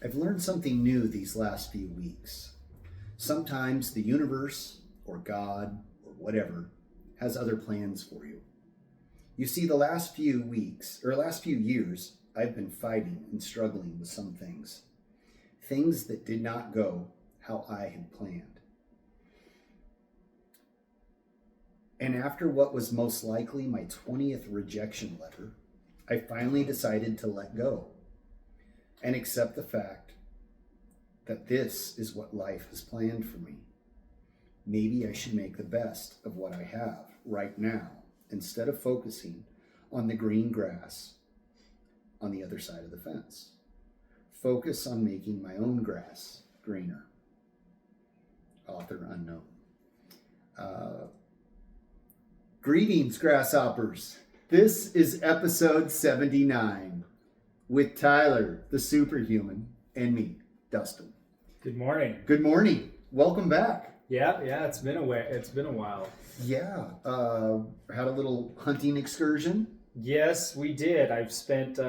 I've learned something new these last few weeks. Sometimes the universe or God or whatever has other plans for you. You see, the last few weeks or last few years, I've been fighting and struggling with some things. Things that did not go how I had planned. And after what was most likely my 20th rejection letter, I finally decided to let go and accept the fact that this is what life has planned for me. Maybe I should make the best of what I have right now instead of focusing on the green grass on the other side of the fence. Focus on making my own grass greener. Author unknown. Greetings, grasshoppers. This is episode 79 with Tyler, the superhuman, and me, Dustin. Good morning. Good morning. Welcome back. Yeah, it's been a while. Yeah, had a little hunting excursion. Yes, we did. I've spent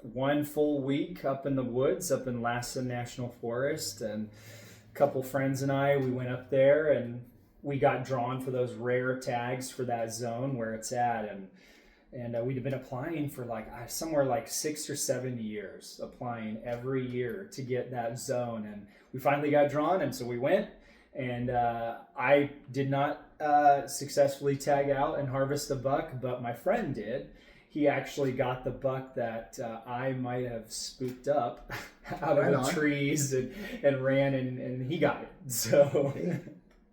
one full week up in the woods, up in Lassen National Forest, and a couple friends and I, we went up there and we got drawn for those rare tags for that zone where it's at, and we'd been applying for somewhere like 6 or 7 years, applying every year to get that zone, and we finally got drawn, and so we went, and I did not successfully tag out and harvest a buck, but my friend did. He actually got the buck that I might have spooked up out of the trees and ran, and he got it. So,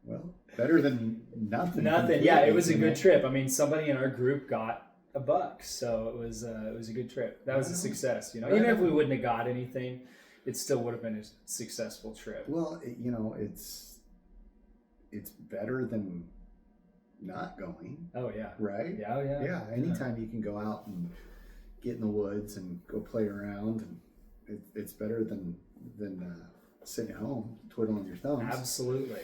well, better than nothing. Nothing. Yeah, it was a good trip. I mean, somebody in our group got a buck, so it was a good trip. That was a success. You know, even if we wouldn't have got anything, it still would have been a successful trip. Well, it's better than not going. Oh yeah. Right? Yeah, yeah. Yeah, anytime you can go out and get in the woods and go play around, and it's better than sitting at home twiddling your thumbs. Absolutely.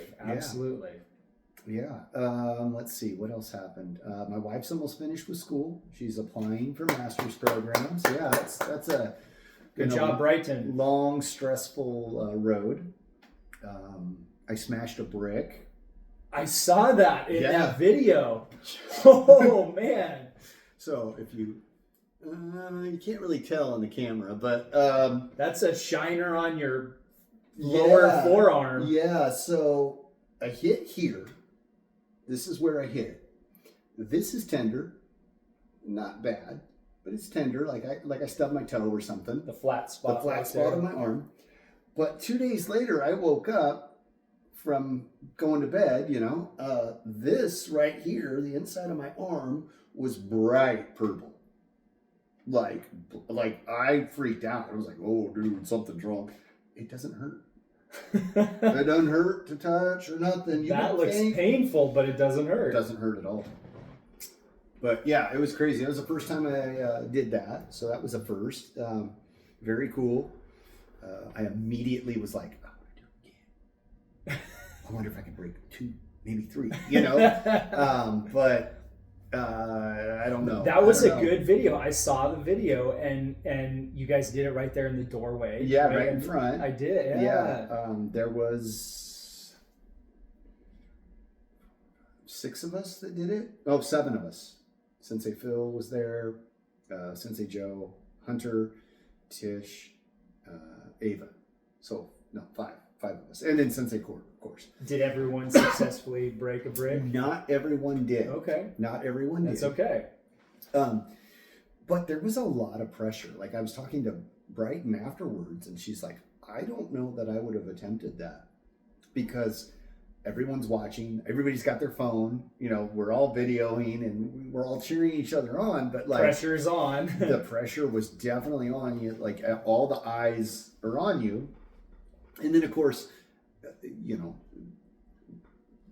Yeah. Let's see what else happened. My wife's almost finished with school. She's applying for master's programs. Yeah, that's a good job, Brighton. Long, stressful road. I smashed a brick. I saw that in that video. Oh man! So if you can't really tell on the camera, but that's a shiner on your lower forearm. Yeah. So I hit here. This is where I hit it. This is tender, not bad, but it's tender. Like I stubbed my toe or something. The flat spot. The flat spot on my arm. But 2 days later, I woke up from going to bed, this right here, the inside of my arm was bright purple. Like I freaked out. I was like, oh dude, something's wrong. It doesn't hurt. It doesn't hurt to touch or nothing. That looks painful, but it doesn't hurt. It doesn't hurt at all. But yeah, it was crazy. It was the first time I did that. So that was a first. Very cool. I immediately was like, I wonder if I can break 2, maybe 3, but I don't know. That was a good video. I saw the video, and you guys did it right there in the doorway. Yeah, right in front. I did. Yeah. There was 6 of us that did it. Oh, 7 of us. Sensei Phil was there. Sensei Joe, Hunter, Tish, Ava. So no, 5 of us, and then Sensei Court, of course. Did everyone successfully break a brick? Not everyone did. Okay. Not everyone did. That's okay. But there was a lot of pressure. Like I was talking to Brighton afterwards, and she's like, I don't know that I would have attempted that because everyone's watching. Everybody's got their phone. We're all videoing and we're all cheering each other on. But pressure's on. The pressure was definitely on you. Like all the eyes are on you. And then, of course,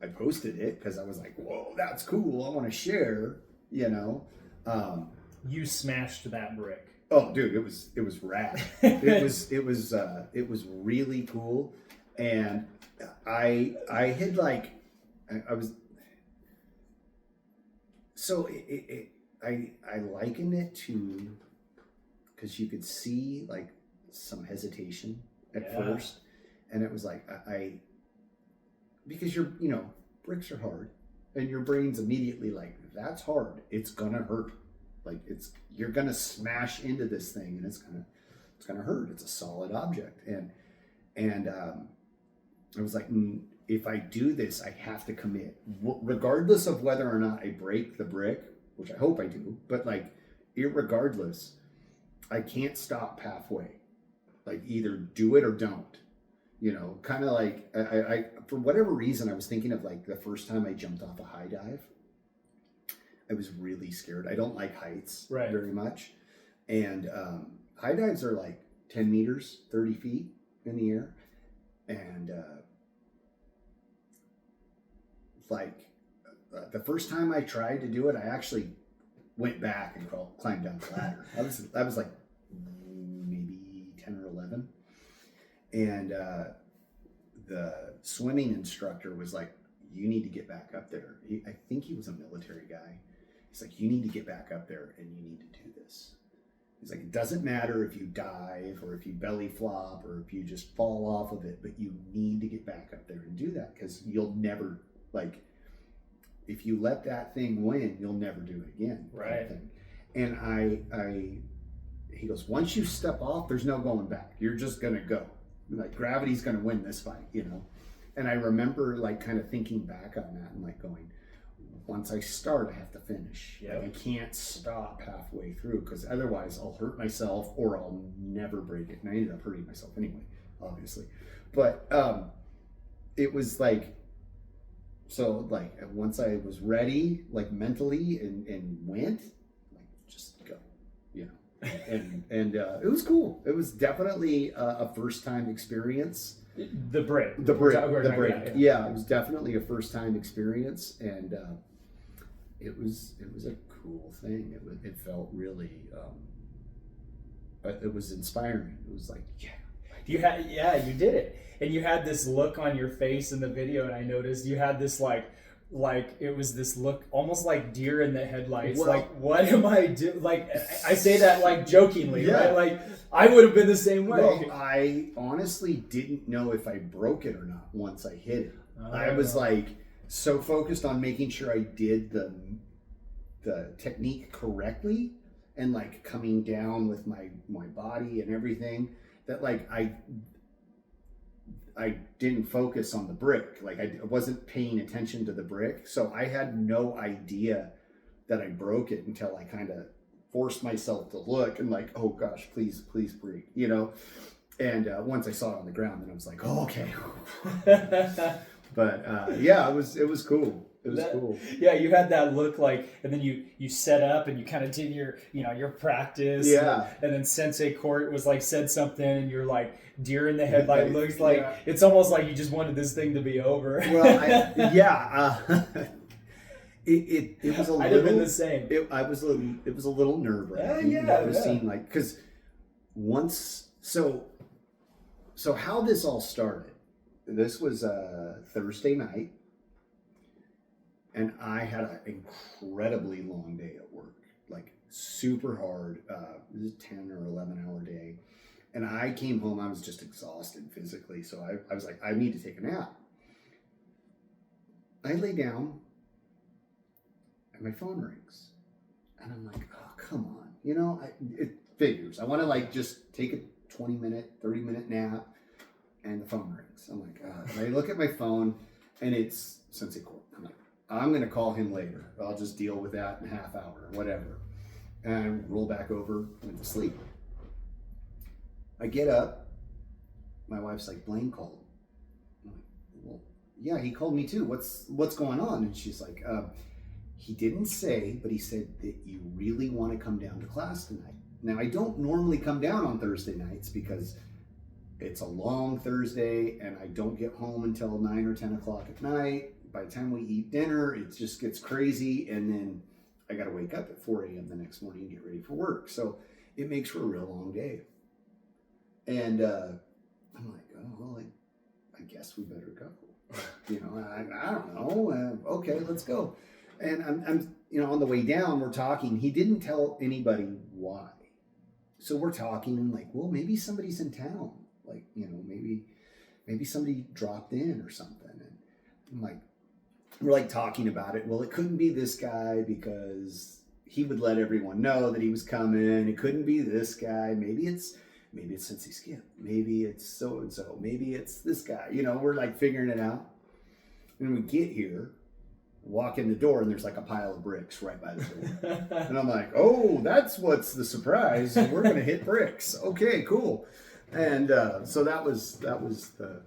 I posted it because I was like, whoa, that's cool. I want to share, You smashed that brick. Oh, dude, it was rad. it was really cool. And I had I was, so I likened it to, because you could see some hesitation at first. And it was like, because you're, bricks are hard, and your brain's immediately like, that's hard. It's gonna hurt. Like you're gonna smash into this thing, and it's gonna hurt. It's a solid object. And I was like, if I do this, I have to commit, regardless of whether or not I break the brick, which I hope I do, but like, irregardless, I can't stop halfway. Like, either do it or don't. Kind of like, I for whatever reason, I was thinking of like the first time I jumped off a high dive. I was really scared. I don't like heights very much. And high dives are like 10 meters, 30 feet in the air. And the first time I tried to do it, I actually went back and climbed down the ladder. I was like maybe 10 or 11. And the swimming instructor was like, you need to get back up there. I think he was a military guy. He's like, you need to get back up there and you need to do this. He's like, it doesn't matter if you dive or if you belly flop or if you just fall off of it, but you need to get back up there and do that, because you'll never, like, if you let that thing win, you'll never do it again. Right. And he goes, once you step off, there's no going back. You're just going to go. Like, gravity's going to win this fight, And I remember like kind of thinking back on that and like going, once I start, I have to finish. Yep. Like, I can't stop halfway through, because otherwise I'll hurt myself or I'll never break it. And I ended up hurting myself anyway, obviously. But it was like, so like once I was ready, like mentally and went, like, just go, and it was cool. It was definitely a first time experience. The brick. Yeah, it was definitely a first time experience, and it was a cool thing. It felt really, it was inspiring. It was like, you did it, and you had this look on your face in the video, and I noticed you had this like it was this look almost like deer in the headlights. Well, like, what am I doing? Like, I say that like jokingly, right? Like, I would have been the same way. Well, I honestly didn't know if I broke it or not once I hit it. I was like so focused on making sure I did the technique correctly and like coming down with my body and everything, that like I didn't focus on the brick. Like, I wasn't paying attention to the brick. So I had no idea that I broke it until I kind of forced myself to look and like, oh gosh, please break, And once I saw it on the ground, then I was like, oh, okay. But yeah, it was cool. It was cool. Yeah, you had that look like, and then you set up and you kind of did your practice. Yeah. And then Sensei Court was like, said something, and you're like, deer in the headlight looks like, it's almost like you just wanted this thing to be over. Well, it was a little. I'd have been the same. It was a little nerve-wracking. I was seeing like, because once, so how this all started. This was Thursday night. And I had an incredibly long day at work, like super hard. It was a 10 or 11 hour day. And I came home, I was just exhausted physically. So I was like, I need to take a nap. I lay down and my phone rings. And I'm like, oh, come on. It figures. I want to like just take a 20-minute, 30-minute nap. And the phone rings. I'm like, and I look at my phone and it's Sensei Court. I'm like, I'm going to call him later. I'll just deal with that in a half hour or whatever. And I roll back over, went to sleep. I get up. My wife's like, Blaine called. I'm like, well, yeah, he called me too. What's going on? And she's like, he didn't say, but he said that you really want to come down to class tonight. Now, I don't normally come down on Thursday nights because it's a long Thursday and I don't get home until 9 or 10 o'clock at night. By the time we eat dinner, it just gets crazy. And then I got to wake up at 4 a.m. the next morning and get ready for work. So it makes for a real long day. And I'm like, oh, well, I guess we better go. I don't know. Okay, let's go. And I'm on the way down, we're talking. He didn't tell anybody why. so we're talking and like, well, maybe somebody's in town. Like, you know, maybe somebody dropped in or something. And I'm like, we're like talking about it. Well, it couldn't be this guy because he would let everyone know that he was coming. It couldn't be this guy. Maybe it's Sensei Skip. Maybe it's so-and-so. Maybe it's this guy. You know, we're like figuring it out. And we get here, walk in the door, and there's like a pile of bricks right by the door. And I'm like, oh, that's what's the surprise. We're going to hit bricks. Okay, cool. And so that was the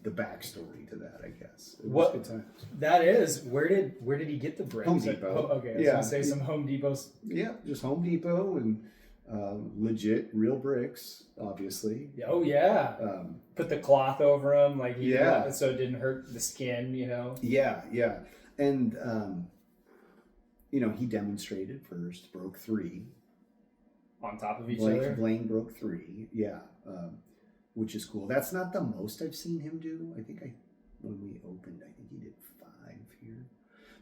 backstory to that, I guess. It was good times. That is, where did he get the bricks? Home Depot. Okay, I was gonna say some Home Depots. Yeah, just Home Depot and legit real bricks, obviously. Oh yeah. Put the cloth over them, like so it didn't hurt the skin, you know. Yeah, and you know, he demonstrated first, broke 3 on top of each other. Blaine broke 3, yeah, which is cool. That's not the most I've seen him do. I think when we opened, I think he did 5 here,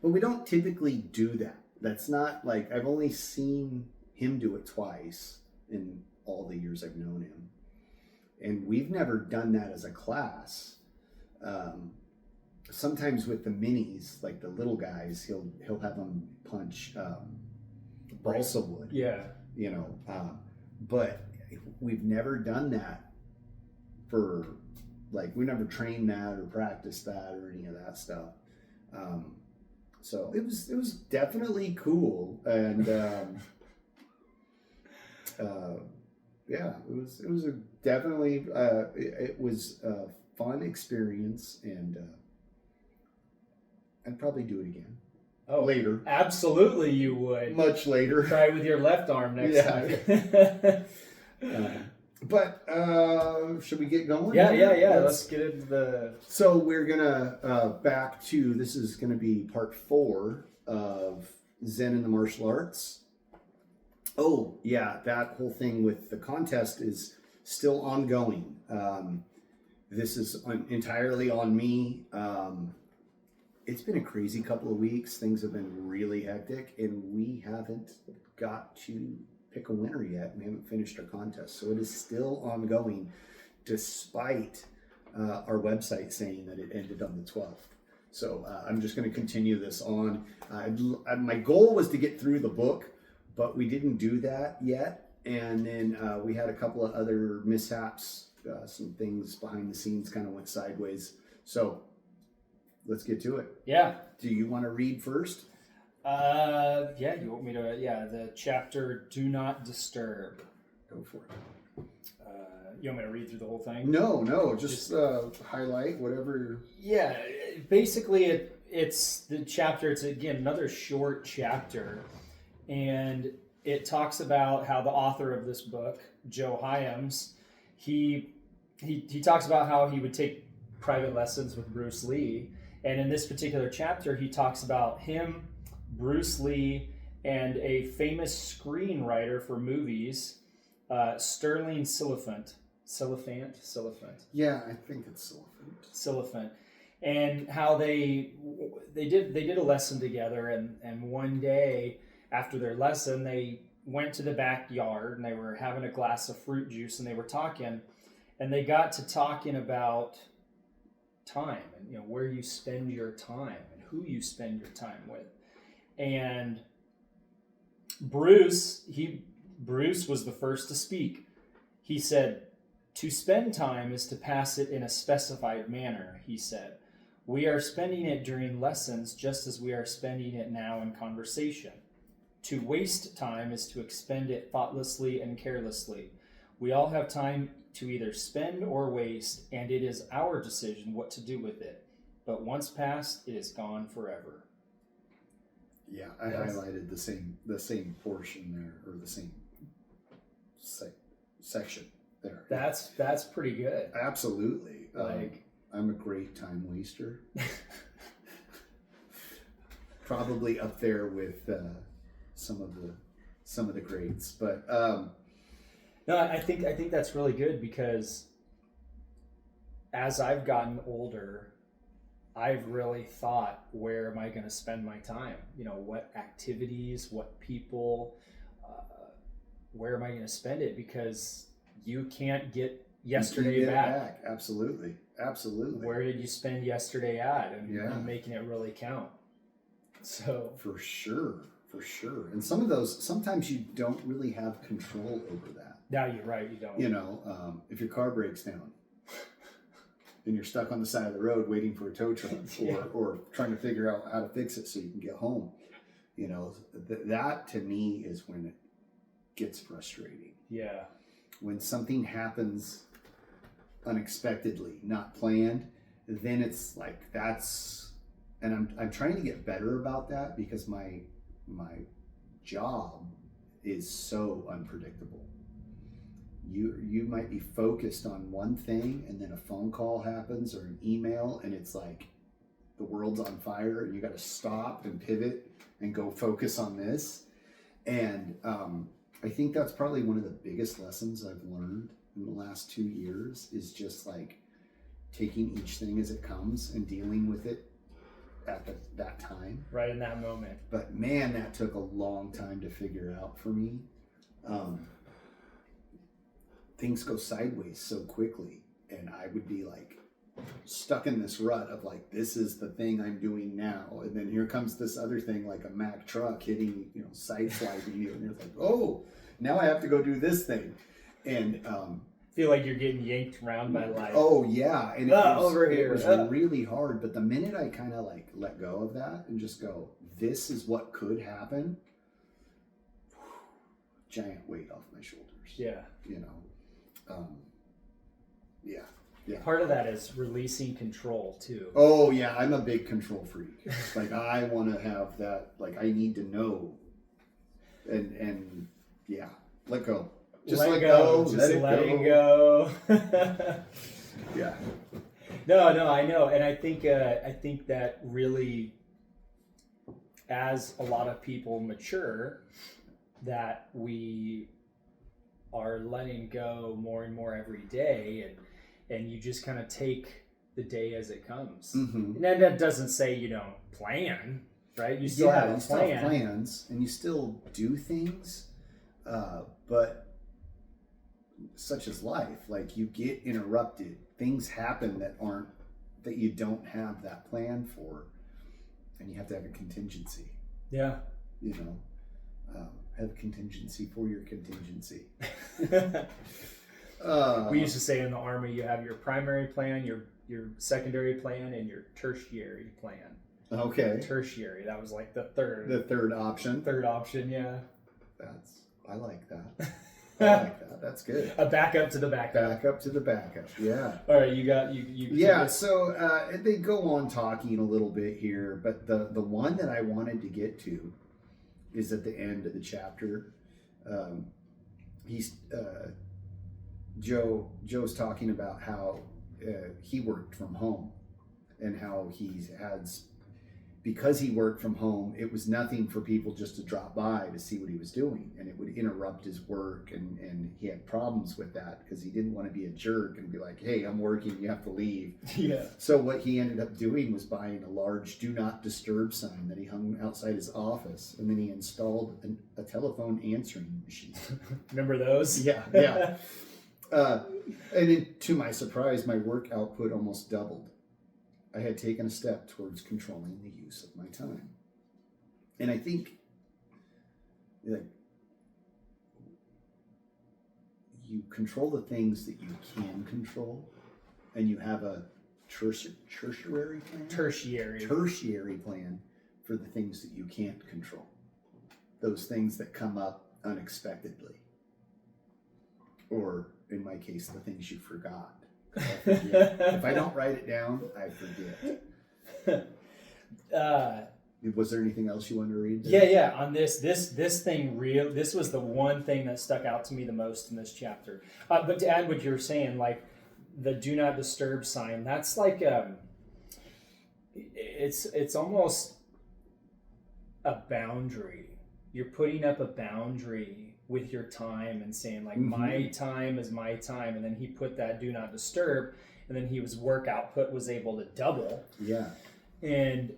but we don't typically do that. That's not like, I've only seen him do it twice in all the years I've known him, and we've never done that as a class. Sometimes with the minis, like the little guys, he'll have them punch balsa wood. Yeah, you know, but we've never done that for, like, we never trained that or practiced that or any of that stuff. So it was definitely cool, and yeah, it was a definitely it was a fun experience, and I'd probably do it again. Oh, later. Absolutely, you would. Much later. Try with your left arm next time. But should we get going? Yeah. Let's get into the. So we're gonna back to, this is gonna be part 4 of Zen and the Martial Arts. Oh yeah, that whole thing with the contest is still ongoing. This is entirely on me. It's been a crazy couple of weeks. Things have been really hectic, and we haven't got to pick a winner yet. We haven't finished our contest, so it is still ongoing, despite our website saying that it ended on the 12th. So I'm just going to continue this on. My goal was to get through the book, but we didn't do that yet. And then we had a couple of other mishaps. Some things behind the scenes kind of went sideways. So let's get to it. Yeah. Do you want to read first? Yeah, you want me to? Yeah, the chapter "Do Not Disturb." Go for it. You want me to read through the whole thing? No, just highlight whatever. Yeah, basically it's the chapter. It's again another short chapter, and it talks about how the author of this book, Joe Hyams, he talks about how he would take private lessons with Brucelee, and in this particular chapter, he talks about him, Brucelee, and a famous screenwriter for movies, Sterling Silliphant. Yeah, I think it's Silliphant. And how they did a lesson together, and one day after their lesson, they went to the backyard and they were having a glass of fruit juice, and they were talking, and they got to talking about time and, you know, where you spend your time and who you spend your time with. And Bruce was the first to speak. He said, "To spend time is to pass it in a specified manner," he said. "We are spending it during lessons just as we are spending it now in conversation. To waste time is to expend it thoughtlessly and carelessly. We all have time to either spend or waste, and it is our decision what to do with it. But once passed, it is gone forever." Yeah, I highlighted the same portion there, or the same section there. That's pretty good. Absolutely. Like, I'm a great time waster. Probably up there with some of the greats, but no, I think that's really good, because as I've gotten older, I've really thought, where am I going to spend my time? You know, what activities, what people, where am I going to spend it? Because you can't get yesterday You can't get it back. Absolutely. Where did you spend yesterday at? And making it really count. So for sure. And sometimes you don't really have control over that. No, you're right. You don't. You know, if your car breaks down and you're stuck on the side of the road waiting for a tow truck or trying to figure out how to fix it so you can get home, you know, that to me is when it gets frustrating. Yeah. When something happens unexpectedly, not planned, then it's like and I'm trying to get better about that because my job is so unpredictable. You might be focused on one thing and then a phone call happens or an email and it's like the world's on fire and you got to stop and pivot and go focus on this. And I think that's probably one of the biggest lessons I've learned in the last 2 years is just like taking each thing as it comes and dealing with it at that time. Right in that moment. But man, that took a long time to figure out for me. Things go sideways so quickly and I would be like stuck in this rut of like, this is the thing I'm doing now. And then here comes this other thing like a Mack truck hitting, you know, sideswiping you. And you're like, oh, now I have to go do this thing. And feel like you're getting yanked around by life. Oh yeah. And it was really hard. But the minute I kind of like let go of that and just go, this is what could happen. Giant weight off my shoulders. Yeah. You know? Yeah. Part of that is releasing control too. Oh yeah, I'm a big control freak. Like I want to have that. Like I need to know, and yeah, let go. Just let go. Just letting go. Yeah. No, I know, and I think that really, as a lot of people mature, that we are letting go more and more every day, and you just kind of take the day as it comes. Mm-hmm. And that doesn't say you don't plan, right? You still have a plan. Still have plans, and you still do things, but such as life, like you get interrupted. Things happen that you don't have that plan for, and you have to have a contingency. Yeah. You know. Have contingency for your contingency. We used to say in the Army, you have your primary plan, your secondary plan, and your tertiary plan. Okay. Tertiary, that was like the third. The third option. Third option, yeah. I like that. I like that. That's good. A backup to the backup. Backup to the backup. Yeah. All right, you. Yeah. So they go on talking a little bit here, but the one that I wanted to get to is at the end of the chapter. Joe's talking about how he worked from home and how because he worked from home, it was nothing for people just to drop by to see what he was doing, and it would interrupt his work, and he had problems with that because he didn't want to be a jerk and be like, hey, I'm working, you have to leave. Yeah. So what he ended up doing was buying a large do not disturb sign that he hung outside his office, and then he installed a telephone answering machine. Remember those? Yeah. And then, to my surprise, my work output almost doubled. I had taken a step towards controlling the use of my time. And I think like you control the things that you can control, and you have a tertiary plan for the things that you can't control. Those things that come up unexpectedly. Or in my case, the things you forgot. If I don't write it down, I forget. Was there anything else you wanted to read there? Yeah. On this thing, this was the one thing that stuck out to me the most in this chapter. But to add what you're saying, like the do not disturb sign, that's like it's almost a boundary. You're putting up a boundary with your time and saying like, mm-hmm. My time is my time. And then he put that do not disturb, and then his work output was able to double. Yeah. And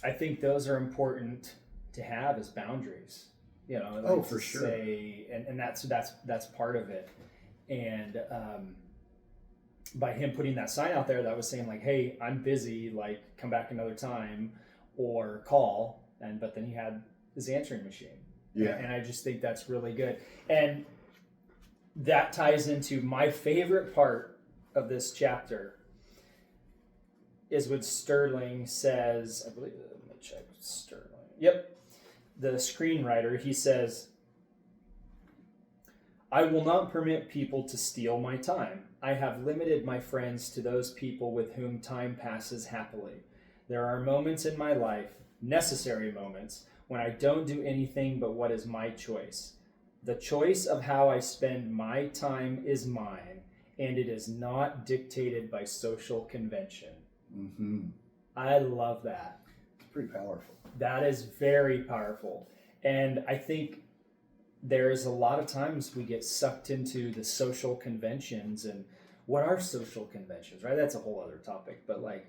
I think those are important to have as boundaries. You know, like Oh, for sure. Say, and that's part of it. And by him putting that sign out there that was saying like, hey, I'm busy, like come back another time or call, but then he had his answering machine. Yeah. And I just think that's really good. And that ties into my favorite part of this chapter is what Sterling says, I believe, let me check Sterling. Yep. The screenwriter, he says, I will not permit people to steal my time. I have limited my friends to those people with whom time passes happily. There are moments in my life, necessary moments, when I don't do anything but what is my choice. The choice of how I spend my time is mine, and it is not dictated by social convention. Mm-hmm. I love that. It's pretty powerful. That is very powerful. And I think there's a lot of times we get sucked into the social conventions. And what are social conventions, right? That's a whole other topic. But like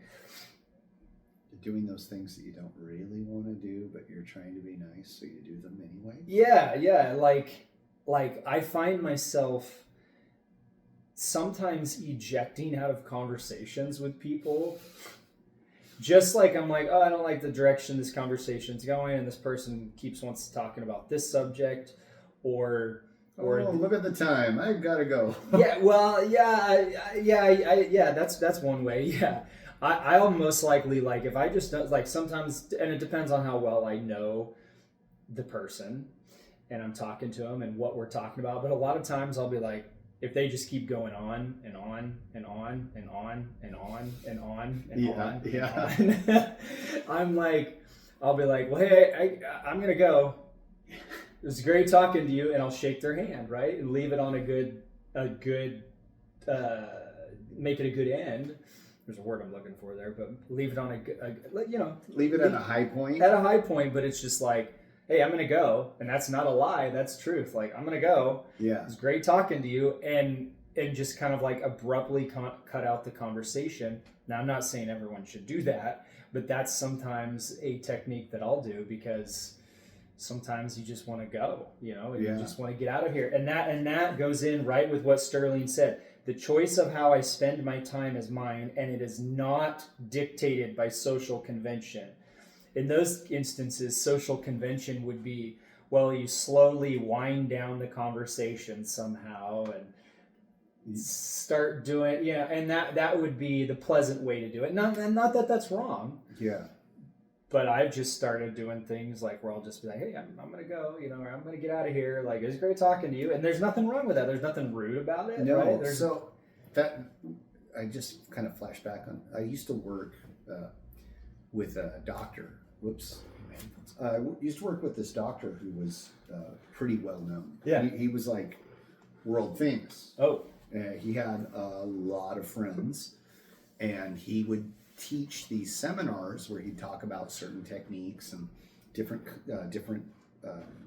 doing those things that you don't really want to do, but you're trying to be nice, so you do them anyway. Yeah. Like I find myself sometimes ejecting out of conversations with people. Just like I'm like, oh, I don't like the direction this conversation's going, and this person wants to talking about this subject, or look at the time, I've got to go. yeah. That's one way. Yeah, I'll most likely like if I just like sometimes, and it depends on how well I know the person, and I'm talking to them and what we're talking about. But a lot of times I'll be like, if they just keep going on and on and on and on and on and on and on, and on, I'm like, I'll be like, well, hey, I'm gonna go. It was great talking to you, and I'll shake their hand, right, and leave it on a good, make it a good end. There's a word I'm looking for there, but leave it on leave it at a high point. At a high point, but it's just like, hey, I'm gonna go, and that's not a lie, that's truth. Like, I'm gonna go. Yeah, it's great talking to you, and just kind of like abruptly cut out the conversation. Now, I'm not saying everyone should do that, but that's sometimes a technique that I'll do because sometimes you just want to go, and you just want to get out of here, and that goes in right with what Sterling said. The choice of how I spend my time is mine, and it is not dictated by social convention. In those instances, social convention would be, well, you slowly wind down the conversation somehow and start doing, and that would be the pleasant way to do it. Not that that's wrong. Yeah. But I've just started doing things like where I'll just be like, hey, I'm going to go, or I'm going to get out of here. Like, it was great talking to you. And there's nothing wrong with that. There's nothing rude about it. No, right? So that, I just kind of flash back on, I used to work with a doctor. I used to work with this doctor who was pretty well known. Yeah. He was like world famous. Oh. He had a lot of friends, and he would teach these seminars where he'd talk about certain techniques and different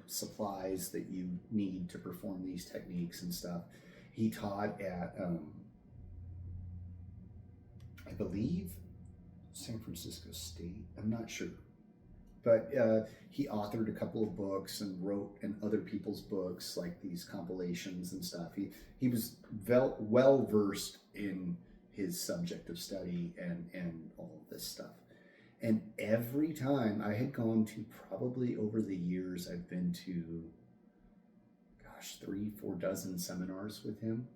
supplies that you need to perform these techniques and stuff. He taught at, I believe, San Francisco State. I'm not sure. But he authored a couple of books and wrote in other people's books, like these compilations and stuff. He was well versed in his subject of study and all of this stuff. And every time I had gone to, probably over the years, I've been to, 3-4 dozen seminars with him.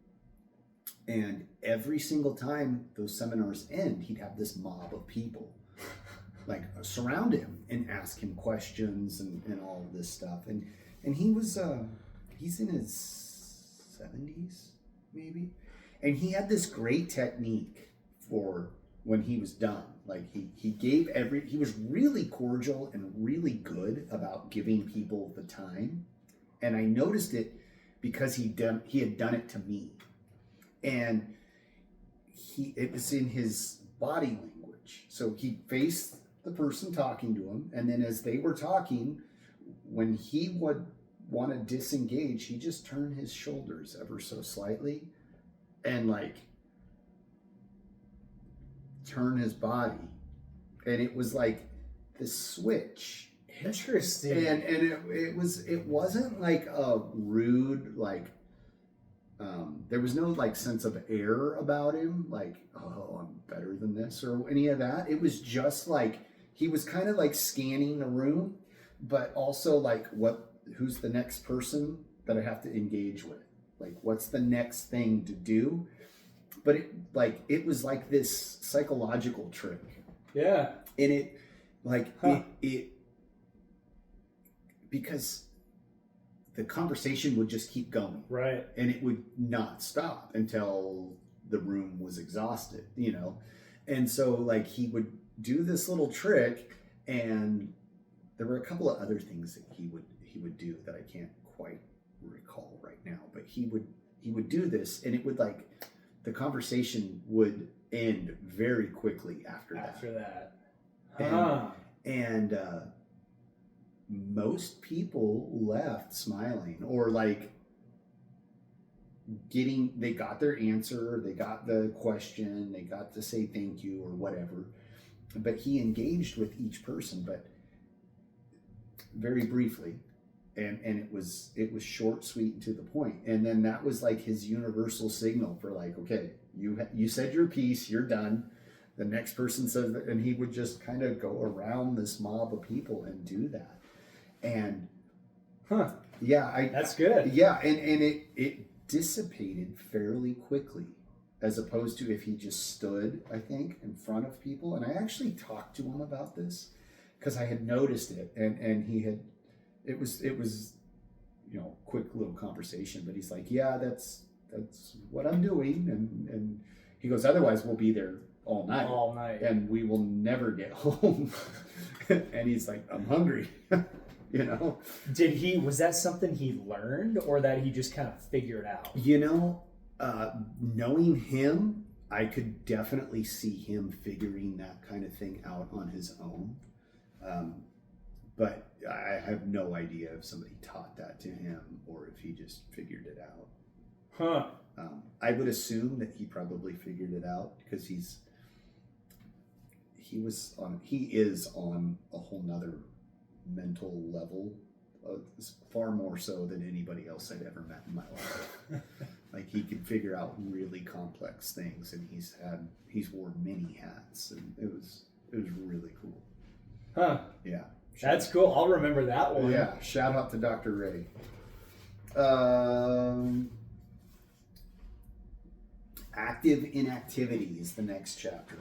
And every single time those seminars end, he'd have this mob of people like surround him and ask him questions and all of this stuff. And he was, he's in his 70s, maybe. And he had this great technique for when he was done. Like he was really cordial and really good about giving people the time. And I noticed it because he had done it to me. And it was in his body language. So he faced the person talking to him, and then as they were talking, when he would want to disengage, he just turned his shoulders ever so slightly and like turn his body. And it was like the switch Interesting. And it wasn't like a rude, like, there was no like sense of air about him, like, oh, I'm better than this or any of that. It was just like he was kind of like scanning the room, but also like who's the next person that I have to engage with? Like, what's the next thing to do? But it was like this psychological trick. Yeah. And it because the conversation would just keep going. Right. And it would not stop until the room was exhausted, you know? And so like he would do this little trick, and there were a couple of other things that he would do that I can't quite recall right now, but he would do this, and it would like the conversation would end very quickly after that. And most people left smiling, or like they got their answer, they got the question, they got to say thank you or whatever. But he engaged with each person, but very briefly, and it was short, sweet, and to the point. And then that was like his universal signal for like, okay, you said your piece, you're done. The next person says that, and he would just kind of go around this mob of people and do that. And that's good. Yeah, and it dissipated fairly quickly, as opposed to if he just stood, I think, in front of people. And I actually talked to him about this because I had noticed it, and he had, it was quick little conversation, but he's like, yeah, that's what I'm doing, and he goes, otherwise we'll be there all night, and we will never get home. And he's like, I'm hungry. You know, was that something he learned, or that he just kind of figured out? You know, knowing him, I could definitely see him figuring that kind of thing out on his own. But I have no idea if somebody taught that to him or if he just figured it out. I would assume that he probably figured it out, because he is on a whole nother mental level, far more so than anybody else I'd ever met in my life. Like, he can figure out really complex things, and he's worn many hats, and it was really cool. Yeah, that's cool. I'll remember that one. Yeah, shout out to Dr. Ray. Active inactivity is the next chapter.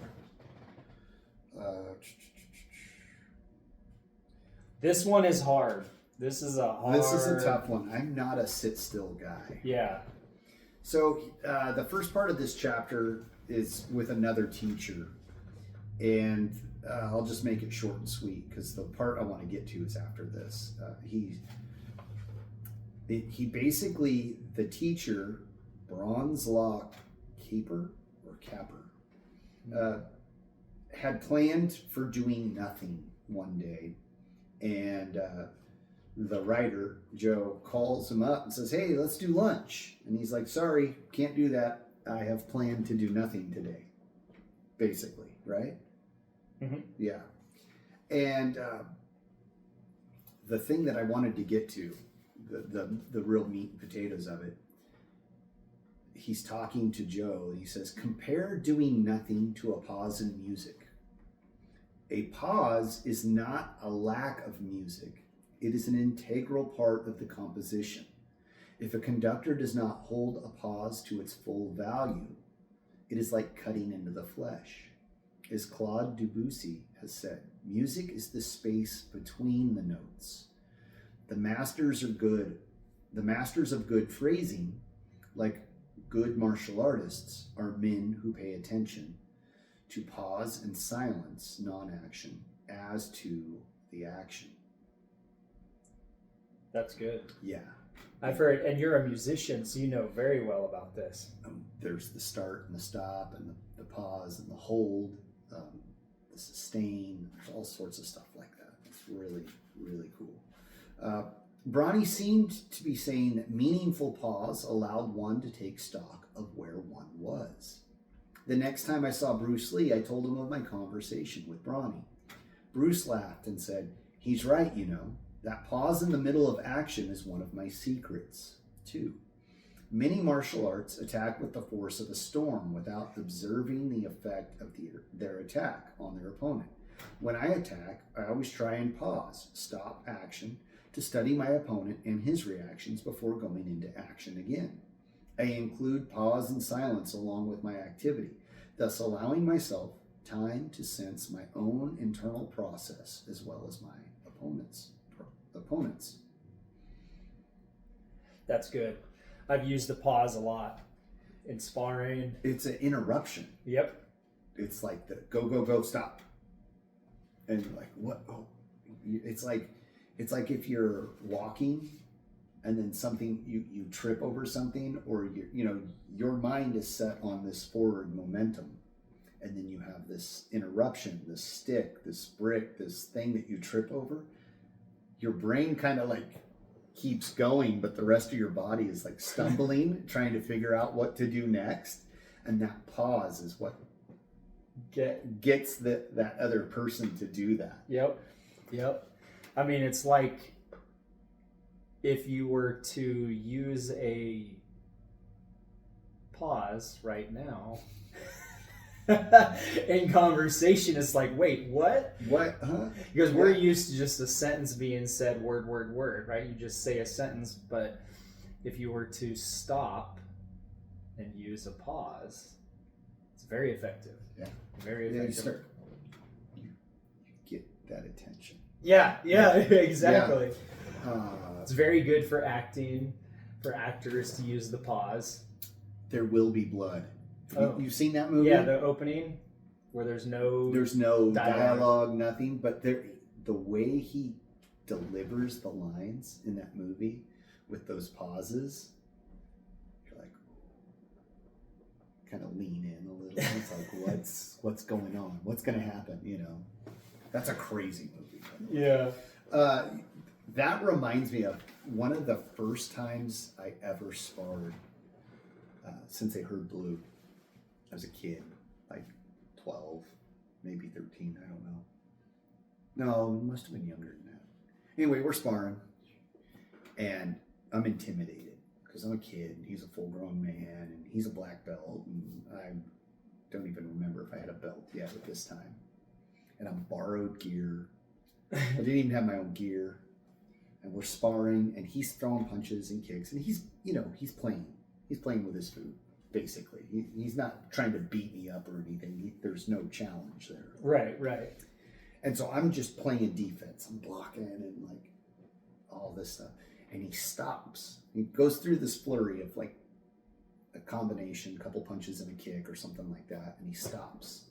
This one is hard. This is a tough one. I'm not a sit still guy. Yeah. So the first part of this chapter is with another teacher, and I'll just make it short and sweet, because the part I want to get to is after this. He basically, the teacher, Bronze Law Capper, had planned for doing nothing one day, and the writer, Joe, calls him up and says, hey, let's do lunch. And he's like, sorry, can't do that. I have planned to do nothing today. Basically, right? Mm-hmm. Yeah. And the thing that I wanted to get to, the real meat and potatoes of it, he's talking to Joe, and he says, compare doing nothing to a pause in music. A pause is not a lack of music. It is an integral part of the composition. If a conductor does not hold a pause to its full value, it is like cutting into the flesh. As Claude Debussy has said, music is the space between the notes. The masters of good phrasing, like good martial artists, are men who pay attention to pause and silence non-action as to the action. That's good. Yeah. I've heard, and you're a musician, so you know very well about this. There's the start and the stop, and the pause and the hold, the sustain. There's all sorts of stuff like that. It's really, really cool. Bronny seemed to be saying that meaningful pause allowed one to take stock of where one was. The next time I saw Brucelee, I told him of my conversation with Bronny. Bruce laughed and said, He's right, That pause in the middle of action is one of my secrets. 2. Many martial arts attack with the force of a storm without observing the effect of their attack on their opponent. When I attack, I always try and pause, stop action, to study my opponent and his reactions before going into action again. I include pause and silence along with my activity, thus allowing myself time to sense my own internal process as well as my opponents. That's good. I've used the pause a lot in sparring. It's an interruption. Yep. It's like the go, stop. And you're like, what? Oh, it's like if you're walking and then something, you trip over something, or your mind is set on this forward momentum. And then you have this interruption, this stick, this brick, this thing that you trip over. Your brain kind of like keeps going, but the rest of your body is like stumbling, trying to figure out what to do next. And that pause is what gets that other person to do that. Yep. I mean, it's like if you were to use a pause right now in conversation, it's like, wait, what? What? Huh? Because we're used to just a sentence being said word, right? You just say a sentence, but if you were to stop and use a pause, it's very effective. Yeah. Very effective. You get that attention. Yeah, exactly. Yeah. It's very good for acting, for actors to use the pause. There will be blood. You've seen that movie? Yeah, the opening where there's no dialogue, nothing. But the way he delivers the lines in that movie with those pauses, you're like, kind of lean in a little. It's like, what's going on? What's going to happen? That's a crazy movie. Yeah. That reminds me of one of the first times I ever sparred since I heard Blue. I was a kid, like 12, maybe 13, I don't know. No, must have been younger than that. Anyway, we're sparring, and I'm intimidated because I'm a kid, and he's a full-grown man, and he's a black belt, and I don't even remember if I had a belt yet at this time. And I'm borrowed gear. I didn't even have my own gear. And we're sparring, and he's throwing punches and kicks, and he's playing. He's playing with his food. Basically, he's not trying to beat me up or anything. There's no challenge there. Right. And so I'm just playing defense. I'm blocking and like all this stuff. And he stops. He goes through this flurry of like a combination, a couple punches and a kick or something like that. And he stops.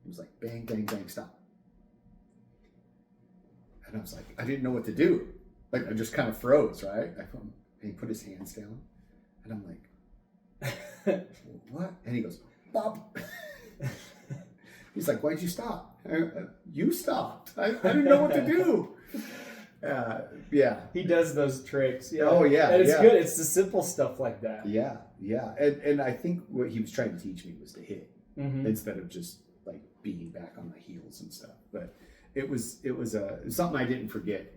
He was like, bang, bang, bang, stop. And I was like, I didn't know what to do. Like, I just kind of froze, right? And he put his hands down. And I'm like, what? And he goes, Bob. He's like, why'd you stop? You stopped. I didn't know what to do. Yeah. He does those tricks. Yeah. Oh, yeah. And it's good. It's the simple stuff like that. Yeah. And I think what he was trying to teach me was to hit instead of just like being back on my heels and stuff. But it was something I didn't forget.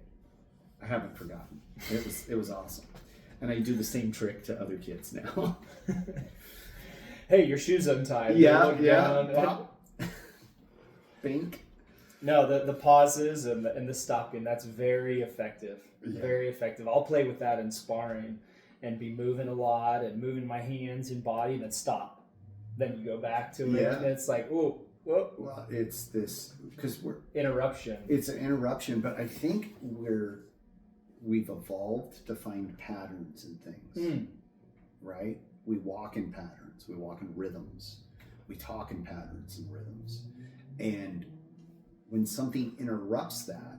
I haven't forgotten. It was awesome. And I do the same trick to other kids now. Hey, your shoe's untied. Yeah. Pop. Bink. No, the pauses and the stopping, that's very effective. Yeah. Very effective. I'll play with that in sparring and be moving a lot and moving my hands and body and then stop. Then you go back to it and it's like, ooh. Whoa. Well, it's this, because interruption. It's an interruption, but I think we've evolved to find patterns in things, right? We walk in patterns, we walk in rhythms, we talk in patterns and rhythms. And when something interrupts that,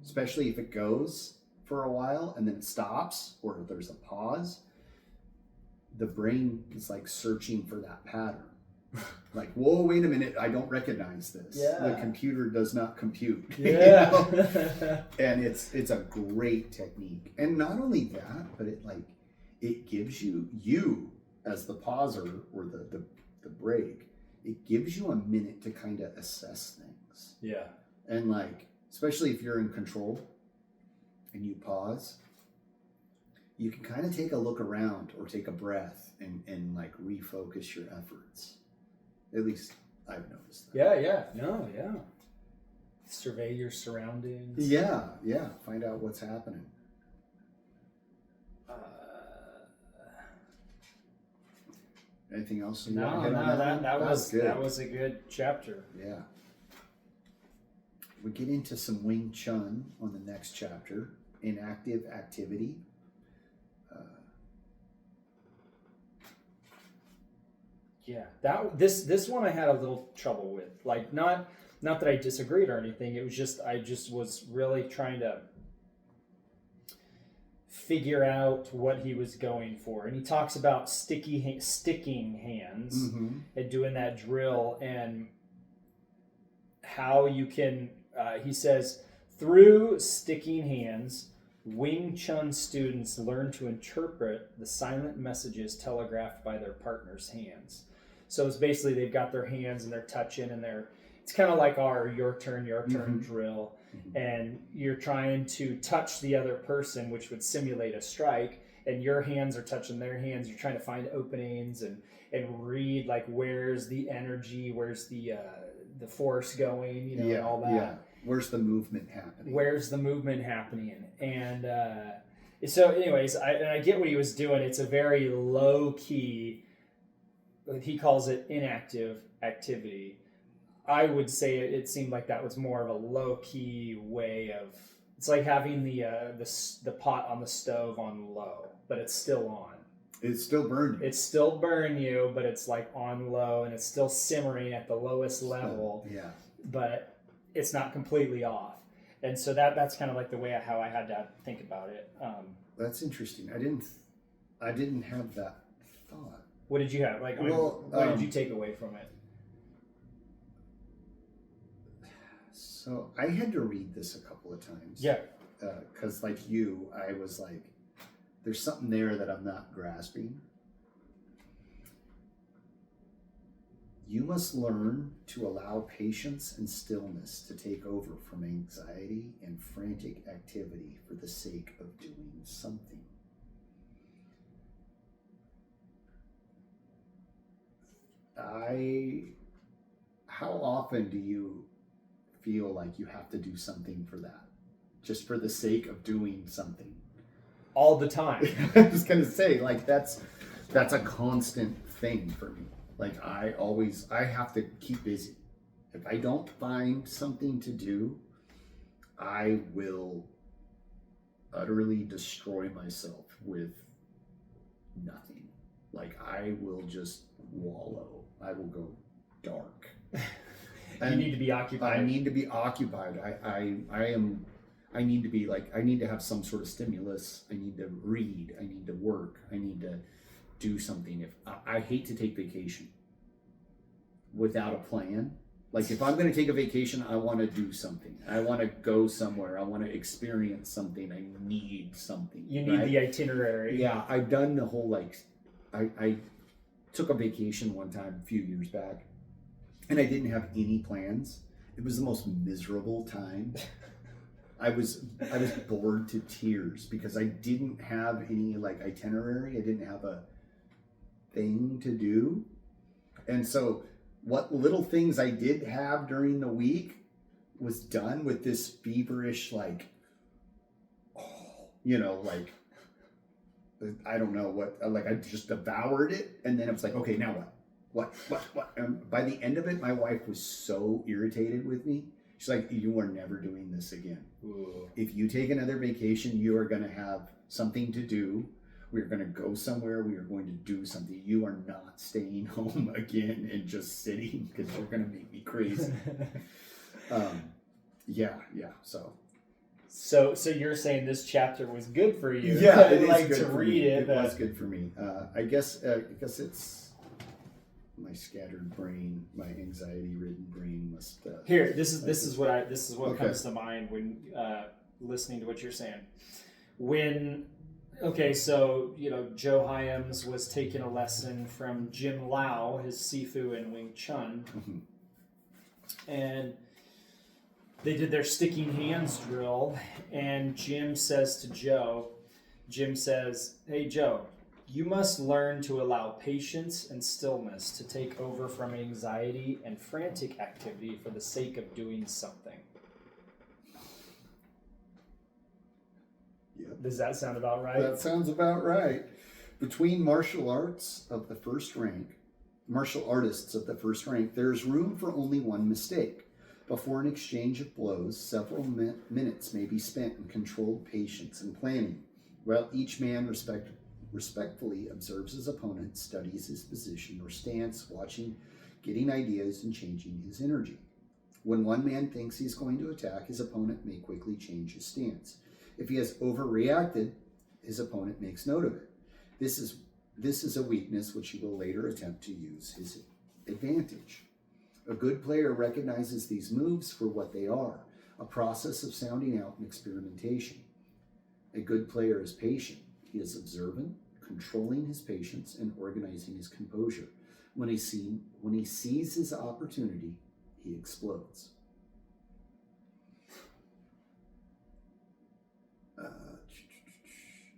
especially if it goes for a while and then it stops or there's a pause, the brain is like searching for that pattern. Like, whoa, wait a minute, I don't recognize this. Yeah. The computer does not compute. Yeah. And it's a great technique. And not only that, but it gives you as the pauser or the break, it gives you a minute to kind of assess things. Yeah. And like, especially if you're in control and you pause, you can kind of take a look around or take a breath and like refocus your efforts. At least I've noticed that. Yeah. Survey your surroundings. Yeah. Find out what's happening. Anything else? That was a good chapter. Yeah. We get into some WingChun on the next chapter, inactive activity. This one I had a little trouble with. Like not that I disagreed or anything. It was just I was really trying to figure out what he was going for. And he talks about sticking hands and doing that drill and how you can. He says through sticking hands, WingChun students learn to interpret the silent messages telegraphed by their partner's hands. So it's basically they've got their hands and they're touching and it's kind of like our your turn drill. And you're trying to touch the other person, which would simulate a strike, and your hands are touching their hands. You're trying to find openings and read like where's the energy, where's the force going, and all that. Yeah. Where's the movement happening? And so anyways, I get what he was doing. It's a very low key, he calls it inactive activity. I would say it seemed like that was more of a low key way of. It's like having the pot on the stove on low, but it's still on. It's still burning. It's still burning you, but it's like on low, and it's still simmering at the lowest level. Yeah. But it's not completely off, and so that's kind of like the way how I had to think about it. That's interesting. I didn't have that thought. What did you have? What did you take away from it? So I had to read this a couple of times. Yeah. Because like you, I was like, there's something there that I'm not grasping. You must learn to allow patience and stillness to take over from anxiety and frantic activity for the sake of doing something. How often do you feel like you have to do something for that, just for the sake of doing something? All the time. I was gonna say, like that's a constant thing for me. Like I have to keep busy. If I don't find something to do, I will utterly destroy myself with nothing. Like I will just wallow. I will go dark. You need to be occupied. I need to be occupied. I need to be like, I need to have some sort of stimulus. I need to read. I need to work. I need to do something. I hate to take vacation without a plan. Like if I'm going to take a vacation, I want to do something. I want to go somewhere. I want to experience something. I need something. You need the itinerary. Yeah, I've done the whole I took a vacation one time a few years back. And I didn't have any plans. It was the most miserable time. I was bored to tears because I didn't have any like itinerary. I didn't have a thing to do. And so what little things I did have during the week was done with this feverish like, I don't know what, like I just devoured it. And then it was like, okay, now what? What? And by the end of it, my wife was so irritated with me. She's like, you are never doing this again. Ooh. If you take another vacation, you are going to have something to do. We're going to go somewhere. We are going to do something. You are not staying home again and just sitting because you're going to make me crazy. So you're saying this chapter was good for you? Yeah, it is like good to for read me. it. It was good for me. I guess it's my scattered brain, my anxiety-ridden brain must. Here, this is what comes to mind when listening to what you're saying. So Joe Hyams was taking a lesson from Jim Lau, his Sifu in WingChun, and they did their sticking hands drill, and Jim says to Joe, hey Joe, you must learn to allow patience and stillness to take over from anxiety and frantic activity for the sake of doing something. Yep. Does that sound about right? That sounds about right. Between martial artists of the first rank, there's room for only one mistake. Before an exchange of blows, several minutes may be spent in controlled patience and planning, while each man respectfully observes his opponent, studies his position or stance, watching, getting ideas, and changing his energy. When one man thinks he's going to attack, his opponent may quickly change his stance. If he has overreacted, his opponent makes note of it. This is a weakness which he will later attempt to use his advantage. A good player recognizes these moves for what they are, a process of sounding out and experimentation. A good player is patient. He is observant, controlling his patience, and organizing his composure. When he sees his opportunity, he explodes.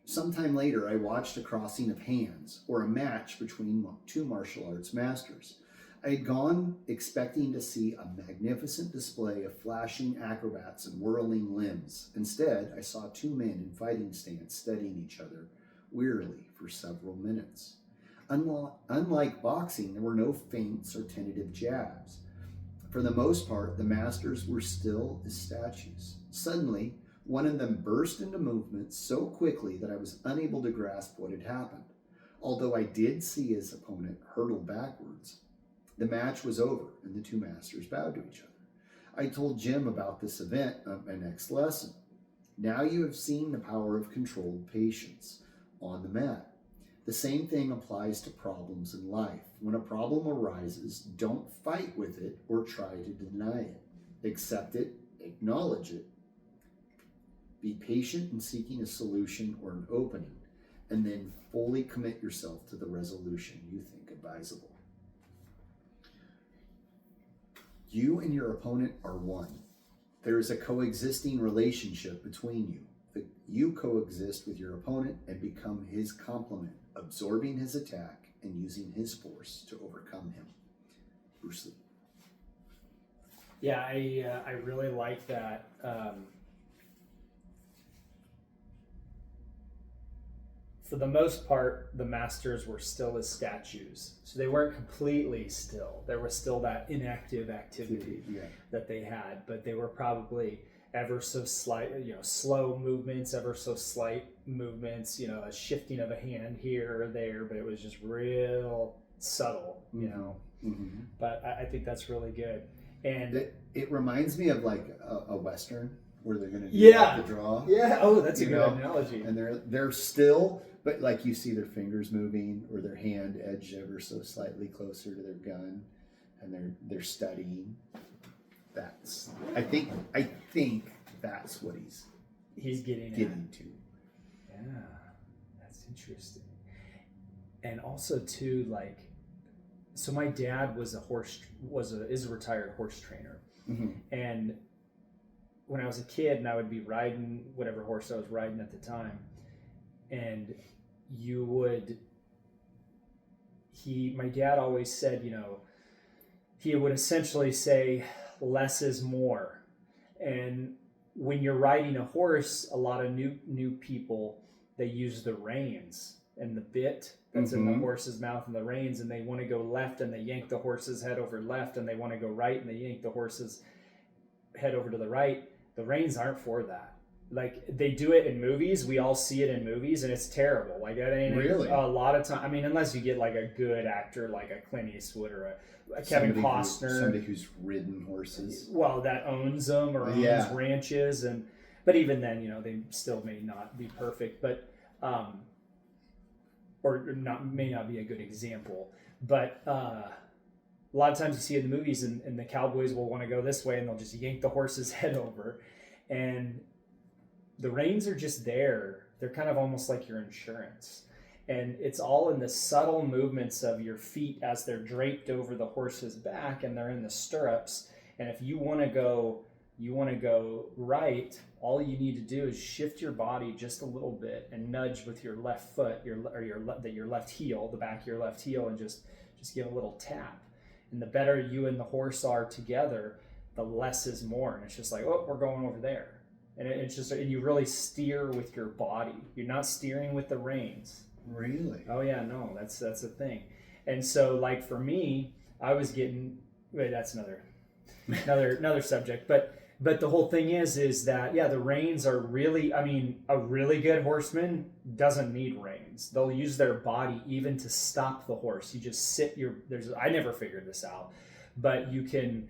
Sometime later, I watched a crossing of hands, or a match between two martial arts masters. I had gone expecting to see a magnificent display of flashing acrobats and whirling limbs. Instead, I saw two men in fighting stance studying each other wearily for several minutes. Unlike boxing, there were no feints or tentative jabs. For the most part, the masters were still as statues. Suddenly, one of them burst into movement so quickly that I was unable to grasp what had happened. Although I did see his opponent hurtle backwards, the match was over and the two masters bowed to each other. I told Jim about this event at my next lesson. Now you have seen the power of controlled patience on the mat. The same thing applies to problems in life. When a problem arises, don't fight with it or try to deny it. Accept it, acknowledge it. Be patient in seeking a solution or an opening, and then fully commit yourself to the resolution you think advisable. You and your opponent are one. There is a coexisting relationship between you. You coexist with your opponent and become his complement, absorbing his attack and using his force to overcome him. Brucelee. Yeah, I really like that. For the most part, the masters were still as statues. So they weren't completely still. There was still that inactive activity that they had, but they were probably ever so slight, slow movements, ever so slight movements, a shifting of a hand here or there, but it was just real subtle, Mm-hmm. But I think that's really good. And it reminds me of like a Western where they're going to do the draw. Yeah. Oh, that's a good analogy. And they're still, but like you see their fingers moving or their hand edged ever so slightly closer to their gun, and they're studying. I think that's what he's getting to. Yeah, that's interesting. And also too, so my dad is a retired horse trainer, mm-hmm. and when I was a kid and I would be riding whatever horse I was riding at the time, and my dad always said, he would essentially say, less is more. And when you're riding a horse, a lot of new people, they use the reins and the bit that's mm-hmm. in the horse's mouth and the reins, and they want to go left and they yank the horse's head over left, and they want to go right and they yank the horse's head over to the right. The reins aren't for that. They do it in movies. We all see it in movies, and it's terrible. That ain't really a lot of time. I mean, unless you get a good actor like a Clint Eastwood or a Kevin Costner, somebody who's ridden horses. Well, that owns them or owns ranches, but even then, they still may not be perfect, but may not be a good example. But a lot of times you see it in the movies, and the cowboys will want to go this way, and they'll just yank the horse's head over, and the reins are just there. They're kind of almost like your insurance. And it's all in the subtle movements of your feet as they're draped over the horse's back and they're in the stirrups. And if you want to go you want to go right, all you need to do is shift your body just a little bit and nudge with your left foot, your left heel, the back of your left heel, and just give a little tap. And the better you and the horse are together, the less is more. And it's just like, oh, we're going over there. And it's just, and you really steer with your body. You're not steering with the reins. Really? Oh yeah, no, that's a thing. And so, like for me, I was getting, that's another subject, but the whole thing is that, yeah, the reins are really, I mean, a really good horseman doesn't need reins. They'll use their body even to stop the horse. You just sit I never figured this out, but you can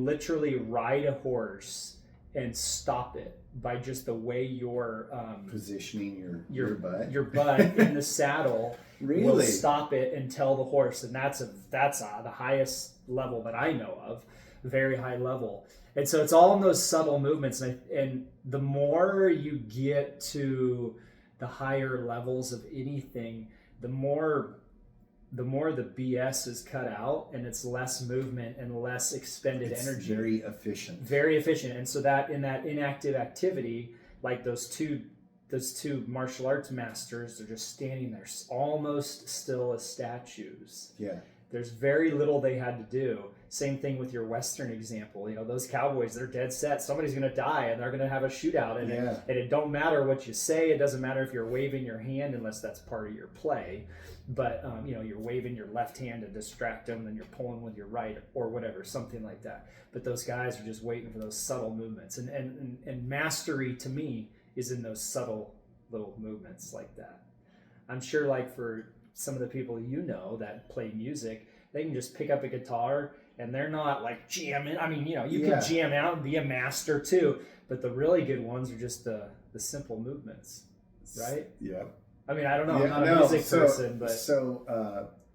literally ride a horse and stop it by just the way you're positioning your butt. Your butt in the saddle really will stop it and tell the horse, and that's the highest level that I know of, very high level. And so it's all in those subtle movements, and the more you get to the higher levels of anything, the more the BS is cut out, and it's less movement and less expended energy. Very efficient. Very efficient. And so that in that inactive activity, like those two martial arts masters, they're just standing there almost still as statues. Yeah. There's very little they had to do. Same thing with your Western example. You know, those cowboys, they're dead set. Somebody's going to die, and they're going to have a shootout. And, it don't matter what you say. It doesn't matter if you're waving your hand, unless that's part of your play. But, you're waving your left hand to distract them, and you're pulling with your right or whatever, something like that. But those guys are just waiting for those subtle movements. And mastery, to me, is in those subtle little movements like that. I'm sure, like, for some of the people that play music, they can just pick up a guitar and they're not like jamming. I mean, you can jam out and be a master too, but the really good ones are just the simple movements, right? Yeah. I mean, I don't know. I'm not a music person, but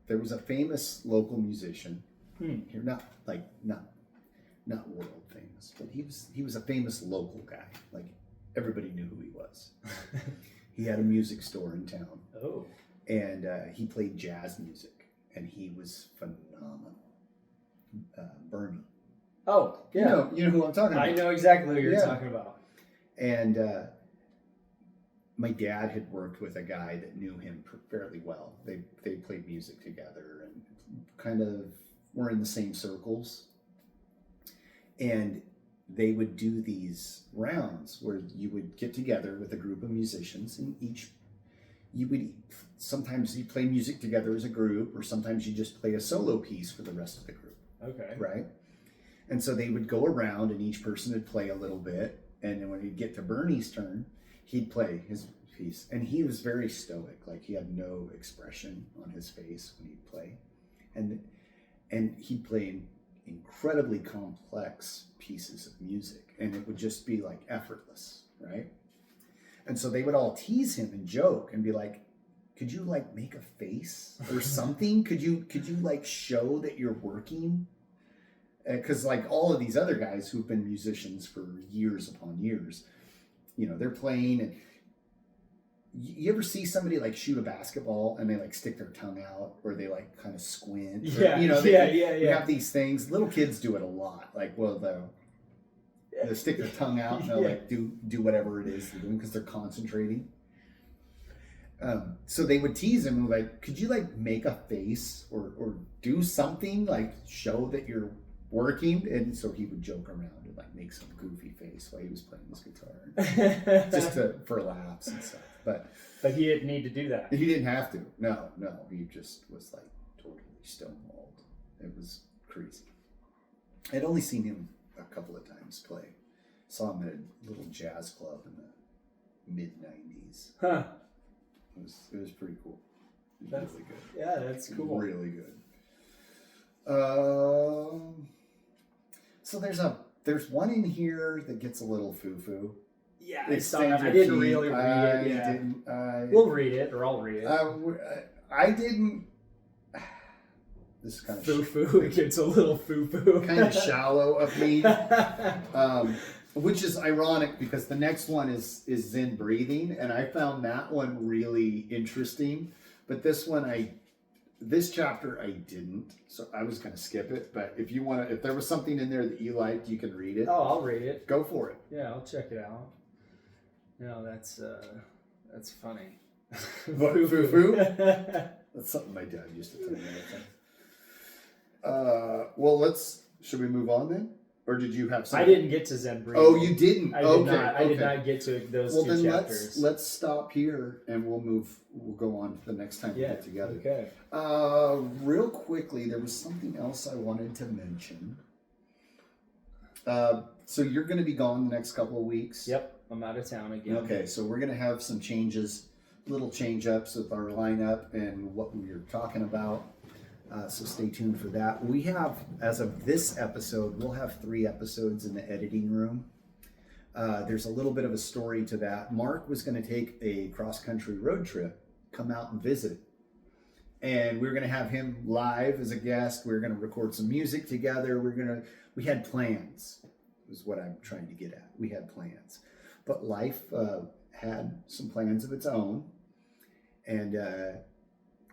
there was a famous local musician here, not world famous, but he was a famous local guy. Like everybody knew who he was. He had a music store in town. Oh. And he played jazz music, and he was phenomenal. Bernie. Oh, yeah. You know who I'm talking about. I know exactly who you're talking about. And my dad had worked with a guy that knew him fairly well. They played music together and kind of were in the same circles. And they would do these rounds where you would get together with a group of musicians, and sometimes you play music together as a group, or sometimes you just play a solo piece for the rest of the group. Okay. Right? And so they would go around, and each person would play a little bit, and then when he'd get to Bernie's turn, he'd play his piece. And he was very stoic, like he had no expression on his face when he'd play. And he'd play incredibly complex pieces of music, and it would just be like effortless, right? And so they would all tease him and joke and be like, could you like make a face or something? could you like show that you're working? Because like all of these other guys who've been musicians for years upon years, they're playing. And you ever see somebody like shoot a basketball and they like stick their tongue out, or they like kind of squint? Yeah, they have these things. Little kids do it a lot. Like, well, they'll stick their tongue out and they'll like do whatever it is they're doing because they're concentrating. So they would tease him like, could you like make a face or do something, like show that you're working? And so he would joke around and like make some goofy face while he was playing his guitar, just for laughs and stuff. But he didn't need to do that. He didn't have to. No, he just was like totally stonewalled. It was crazy. I'd only seen him a couple of times play. Saw him at a little jazz club in the mid-90s. Huh. It was pretty cool. That's really good. Yeah, that's cool. Really good. So there's one in here that gets a little foo-foo. Yeah, I didn't really read it. We'll read it, or I'll read it. I didn't. This is kind of foo-foo. It gets a little foo-foo. Kind of shallow of me. Which is ironic because the next one is Zen breathing, and I found that one really interesting. But this one this chapter I didn't, so I was going to skip it. But if you want to, if there was something in there that you liked, you can read it. Oh, I'll read it. Go for it. Yeah, I'll check it out. No, that's funny. What, foo-foo? That's something my dad used to tell me all the time. Well, should we move on then? Or did you have something? I didn't get to Zen breathing. Oh, you didn't? I did not get to those two then chapters. let's stop here and we'll go on to the next time we get together. Okay. Real quickly, there was something else I wanted to mention. So you're going to be gone the next couple of weeks? Yep. I'm out of town again. Okay, so we're going to have some changes, little change-ups with our lineup and what we were talking about. So stay tuned for that. We have, as of this episode, we'll have 3 episodes in the editing room. There's a little bit of a story to that. Mark was going to take a cross-country road trip, come out and visit. And we were going to have him live as a guest. We were going to record some music together. We had plans, is what I'm trying to get at. We had plans. But life had some plans of its own. And a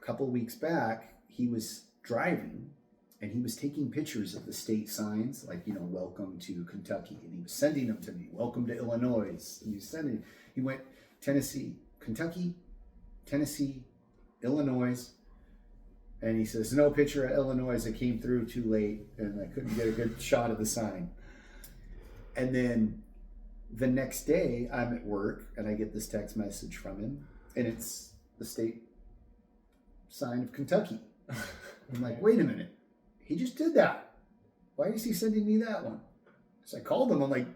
couple of weeks back, he was driving and he was taking pictures of the state signs, like, welcome to Kentucky. And he was sending them to me. Welcome to Illinois. And he went Tennessee, Kentucky, Tennessee, Illinois. And he says, no picture of Illinois. I came through too late and I couldn't get a good shot of the sign. And then the next day I'm at work and I get this text message from him and it's the state sign of Kentucky. I'm like, wait a minute. He just did that. Why is he sending me that one? So I called him. I'm like,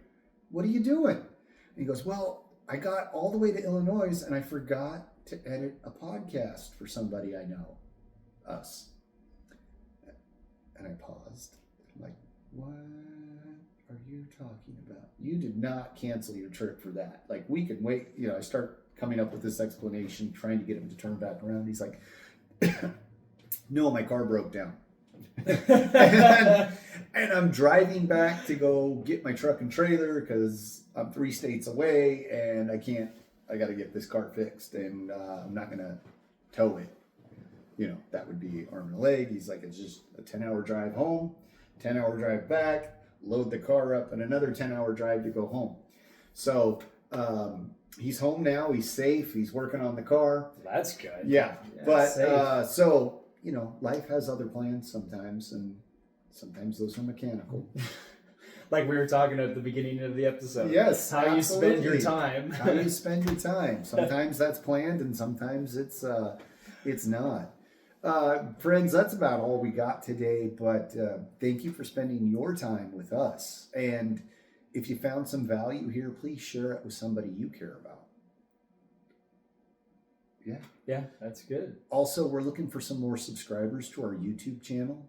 what are you doing? And he goes, well, I got all the way to Illinois and I forgot to edit a podcast for somebody I know. Us. And I paused. I'm like, what are you talking about? You did not cancel your trip for that. Like, we can wait. I start coming up with this explanation, trying to get him to turn back around. He's like, no, my car broke down. and I'm driving back to go get my truck and trailer because I'm 3 states away and I got to get this car fixed and I'm not going to tow it. That would be arm and a leg. He's like, it's just a 10-hour drive home, 10-hour drive back, load the car up, and another 10-hour drive to go home. So he's home now. He's safe. He's working on the car. That's good. Yeah. But life has other plans sometimes, and sometimes those are mechanical. Like we were talking at the beginning of the episode. Yes. How you spend your time. How you spend your time. Sometimes that's planned, and sometimes it's not. Friends, that's about all we got today, but thank you for spending your time with us. And if you found some value here, please share it with somebody you care about. Yeah, that's good. Also, we're looking for some more subscribers to our YouTube channel.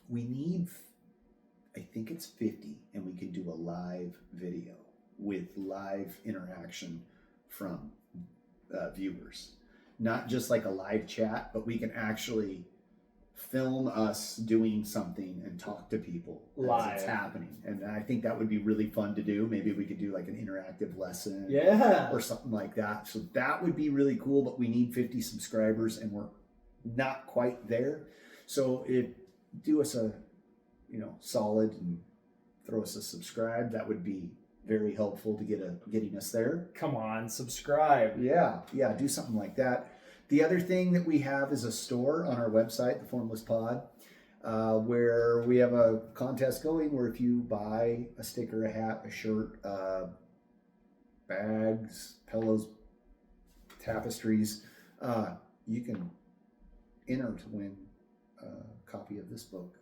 We need, I think it's 50, and we can do a live video with live interaction from viewers. Not just like a live chat, but we can actually film us doing something and talk to people live as it's happening. And I think that would be really fun to do. Maybe we could do like an interactive lesson or something like that. So that would be really cool, but we need 50 subscribers and we're not quite there. So do us a solid and throw us a subscribe. That would be very helpful to getting us there. Come on, subscribe. Yeah, do something like that. The other thing that we have is a store on our website, the Formless Pod, where we have a contest going where if you buy a sticker, a hat, a shirt, bags, pillows, tapestries, you can enter to win a copy of this book,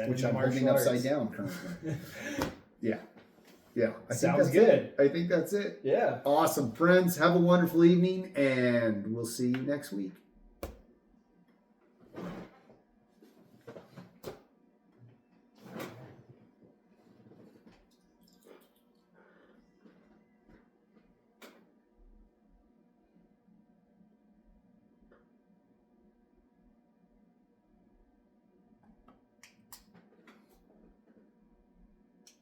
which I'm holding upside down currently. Yeah. Sounds good. I think that's it. Yeah. Awesome. Friends, have a wonderful evening, and we'll see you next week.